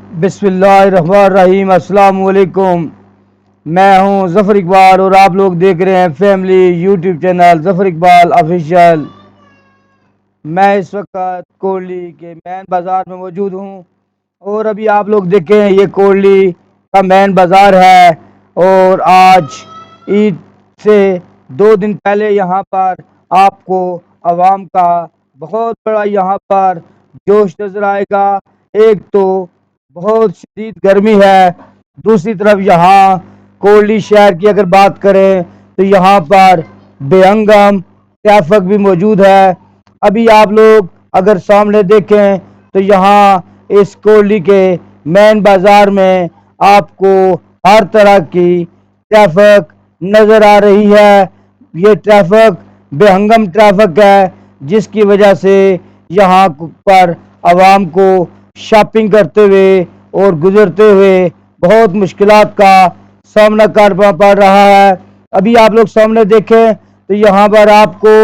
بسم اللہ الرحمن الرحیم۔ السلام علیکم، میں ہوں ظفر اقبال اور آپ لوگ دیکھ رہے ہیں فیملی یوٹیوب چینل ظفر اقبال آفیشیل۔ میں اس وقت کوڑلی کے مین بازار میں موجود ہوں اور ابھی آپ لوگ دیکھیں یہ کوڑلی کا مین بازار ہے، اور آج عید سے 2 دن پہلے یہاں پر آپ کو عوام کا بہت بڑا یہاں پر جوش نظر آئے گا۔ ایک تو بہت شدید گرمی ہے، دوسری طرف یہاں کوڑلی شہر کی اگر بات کریں تو یہاں پر بے ہنگم ٹریفک بھی موجود ہے۔ ابھی آپ لوگ اگر سامنے دیکھیں تو یہاں اس کوڑلی کے مین بازار میں آپ کو ہر طرح کی ٹریفک نظر آ رہی ہے۔ یہ ٹریفک بے ہنگم ٹریفک ہے، جس کی وجہ سے یہاں پر عوام کو شاپنگ کرتے ہوئے اور گزرتے ہوئے بہت مشکلات کا سامنا کرنا پڑ رہا ہے۔ ابھی آپ لوگ سامنے دیکھیں تو یہاں پر آپ کو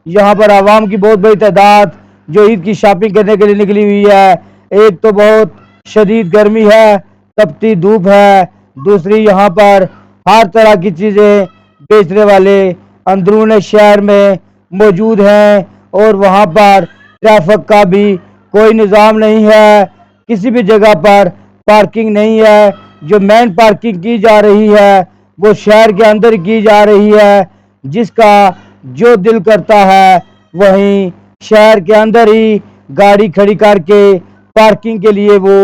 یہاں پر عوام کی بہت بڑی تعداد جو عید کی شاپنگ کرنے کے لیے نکلی ہوئی ہے۔ ایک تو بہت شدید گرمی ہے، تپتی دھوپ ہے، دوسری یہاں پر ہر طرح کی چیزیں بیچنے والے اندرون شہر میں موجود ہیں، اور وہاں پر ٹریفک کا بھی کوئی نظام نہیں ہے، کسی بھی جگہ پر پارکنگ نہیں ہے۔ جو مین پارکنگ کی جا رہی ہے وہ شہر کے اندر کی جا رہی ہے، جس کا جو دل کرتا ہے وہیں شہر کے اندر ہی گاڑی کھڑی کر کے پارکنگ کے لیے وہ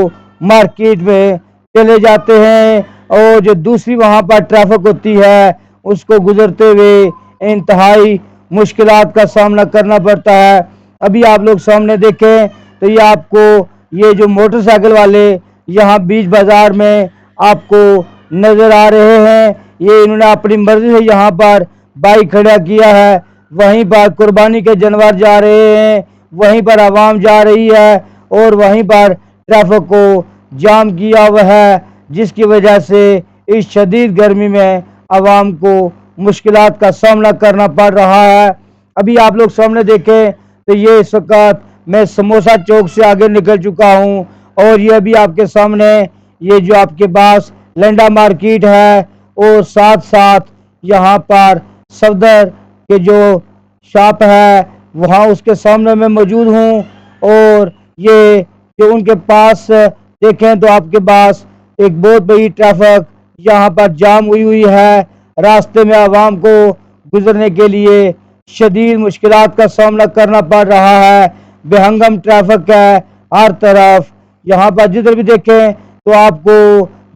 مارکیٹ میں چلے جاتے ہیں، اور جو دوسری وہاں پر ٹریفک ہوتی ہے اس کو گزرتے ہوئے انتہائی مشکلات کا سامنا کرنا پڑتا ہے۔ ابھی آپ لوگ سامنے دیکھیں تو یہ آپ کو یہ جو موٹر سائیکل والے یہاں بیچ بازار میں آپ کو نظر آ رہے ہیں، یہ انہوں نے اپنی مرضی سے یہاں پر بائک کھڑا کیا ہے۔ وہیں پر قربانی کے جانور جا رہے ہیں، وہیں پر عوام جا رہی ہے، اور وہیں پر ٹریفک کو جام کیا ہوا ہے، جس کی وجہ سے اس شدید گرمی میں عوام کو مشکلات کا سامنا کرنا پڑ رہا ہے۔ ابھی آپ لوگ سامنے دیکھیں تو یہ اس وقت میں سموسہ چوک سے آگے نکل چکا ہوں، اور یہ ابھی آپ کے سامنے یہ جو آپ کے پاس لنڈا مارکیٹ ہے، اور ساتھ ساتھ یہاں پر صفدر کے جو شاپ ہے وہاں اس کے سامنے میں موجود ہوں، اور یہ جو ان کے پاس دیکھیں تو آپ کے پاس ایک بہت بڑی ٹریفک یہاں پر جام ہوئی ہے۔ راستے میں عوام کو گزرنے کے لیے شدید مشکلات کا سامنا کرنا پڑ رہا ہے، بے ہنگم ٹریفک ہے ہر طرف۔ یہاں پر جدھر بھی دیکھیں تو آپ کو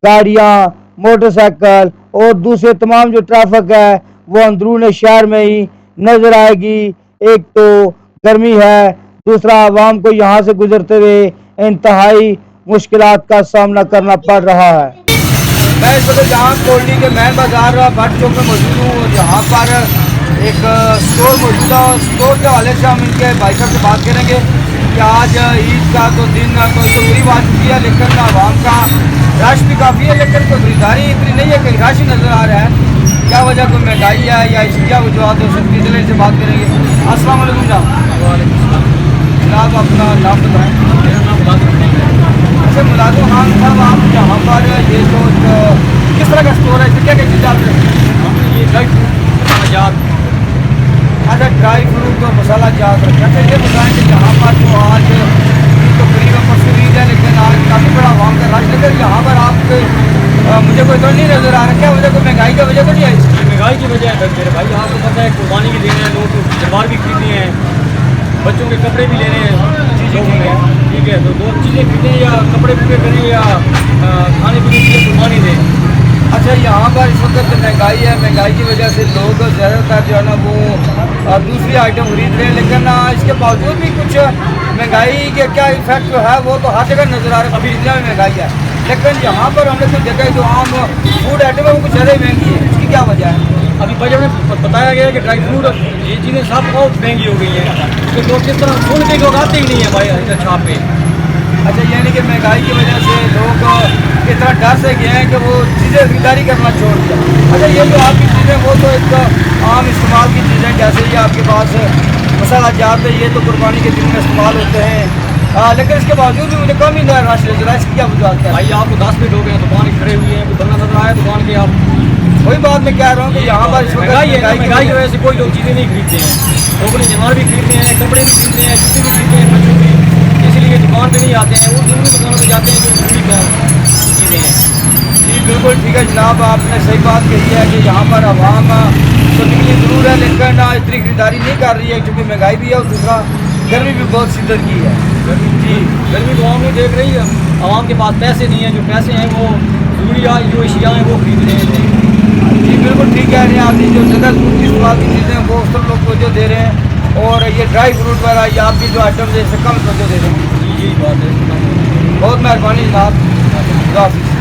گاڑیاں، موٹر سائیکل اور دوسرے تمام جو ٹریفک ہے وہ اندرون شہر میں ہی نظر آئے گی۔ ایک تو گرمی ہے، دوسرا عوام کو یہاں سے گزرتے ہوئے انتہائی مشکلات کا سامنا کرنا پڑ رہا ہے۔ میں اس وقت جہاں کوڑلی کے مین بازار بھٹ چوک میں موجود ہوں، اور یہاں پر ایک اسٹور موجود ہے، اسٹور کے حوالے سے ہم ان کے بھائی صاحب سے بات کریں گے کہ آج عید کا تو دن تو قریب آ چکی ہے، لیکن عوام کا رش بھی کافی ہے، لیکن کوئی خریداری اتنی نہیں ہے، کہیں رش نظر آ رہا ہے۔ کیا وجہ کوئی مہنگائی ہے یا اس کی کیا وجوہات ہو سکتی ہے، سے بات کریں گے۔ السلام علیکم جناب۔ وعلیکم السلام جناب اپنا نام بتائیں۔ میرا نام ملازم خان ہے۔ اچھا ملازم خان صاحب، آپ یہاں پر یہ جو کس طرح کا اسٹور ہے، کیا کیا چیزیں آپ رکھتے ہیں؟ ہم نے یہ ڈرائی فروٹ مسالہ جات اچھا ڈرائی فروٹ اور مسالہ جات رکھا ہے۔ اچھا یہ بتائیں کہ یہاں پر جو آج تو قریب پرسوں عید ہے، لیکن آج کافی بڑا عوام کا رش، لیکن یہاں پر آپ مجھے کوئی تو نہیں نظر آ رہا، کیا وجہ کوئی مہنگائی کی وجہ تو نہیں آئی؟ مہنگائی کی وجہ ہے میرے بھائی، آپ کو پتہ ہے قربانی بھی لینے ہیں لوگ، تلوار بھی خریدنے ہیں، بچوں کے کپڑے بھی لینے ہیں لوگوں نے، ٹھیک ہے، تو دو چیزیں خریدیں، یا کپڑے پورے کریں یا کھانے پینے کے لیے قربانی دیں۔ اچھا یہاں پر اس وقت مہنگائی ہے، مہنگائی کی وجہ سے لوگ زیادہ تر جو ہے نا وہ دوسری آئٹم خرید رہے ہیں، لیکن اس کے باوجود بھی کچھ مہنگائی کے کیا ایفیکٹ جو ہے وہ تو ہر جگہ نظر آ رہا ہے، ابھی اتنا میں مہنگائی ہے، لیکن یہاں پر ہم نے کچھ جگہ جو عام فوڈ آئٹم ہے وہ کچھ زیادہ مہنگی ہے، اس کی کیا وجہ ہے؟ ابھی بجٹ میں بتایا گیا ہے کہ ڈرائی فروٹ یہ چیزیں سب بہت مہنگی ہو گئی ہیں، کہ لوگ کس طرح سن کے لوگ آتے ہی نہیں ہیں بھائی شاپ پہ۔ اچھا یعنی کہ مہنگائی کی وجہ سے لوگ اتنا ڈر سے گئے ہیں کہ وہ چیزیں خریداری کرنا چھوڑ دیا۔ اچھا یہ جو آپ کی چیزیں وہ تو ایک عام استعمال کی چیزیں، جیسے یہ آپ کے پاس مسالہ جات ہے، یہ تو قربانی کے دن میں استعمال ہوتے ہیں، لیکن اس کے باوجود بھی مجھے کم ہی رش نظر آیا، اس کی کیا وجوہات کیا ہے؟ بھائی آپ کو 10 منٹ ہو گئے ہیں دکان کھڑے ہوئے ہیں، کوئی بندہ نظر آیا دکان کے آپ؟ وہی بات میں کہہ رہا ہوں کہ یہاں پر اس وقت مہنگائی ہے نا، مہنگائی مہنگائی کی وجہ سے کوئی لوگ چیزیں نہیں خریدتے ہیں، لوگوں نے جانور بھی خریدتے ہیں، کپڑے بھی خریدتے ہیں، جوتے بھی خریدتے ہیں بچوں کی، اس لیے دکان پہ نہیں آتے ہیں، وہ ضروری دکانوں پہ جاتے ہیں جو ضروری چیزیں ہیں۔ جی بالکل ٹھیک ہے جناب، آپ نے صحیح بات کہی ہے کہ یہاں پر عوام تو نکلی ضرور ہے لیکن اتنی خریداری نہیں کر رہی ہے کیونکہ مہنگائی بھی ہے اور دوسرا گرمی بھی بہت شدت کی ہے۔ جی گرمی تو عوام نہیں دیکھ رہی ہے، عوام کے پاس پیسے نہیں ہیں، جو پیسے ہیں وہ ضروریات جو اشیاء ہیں وہ خرید رہے ہیں۔ جی بالکل ٹھیک ہے، آپ نے جو زیادہ ضرورت کی استعمال کی چیزیں ہیں وہ اس طرح لوگ توجہ دے رہے ہیں اور یہ ڈرائی فروٹ وغیرہ یا آپ کی جو آئٹمز ہیں اس سے کم توجہ دے رہے ہیں۔ جی یہی بات ہے۔ بہت مہربانی جناب، خدا حافظ۔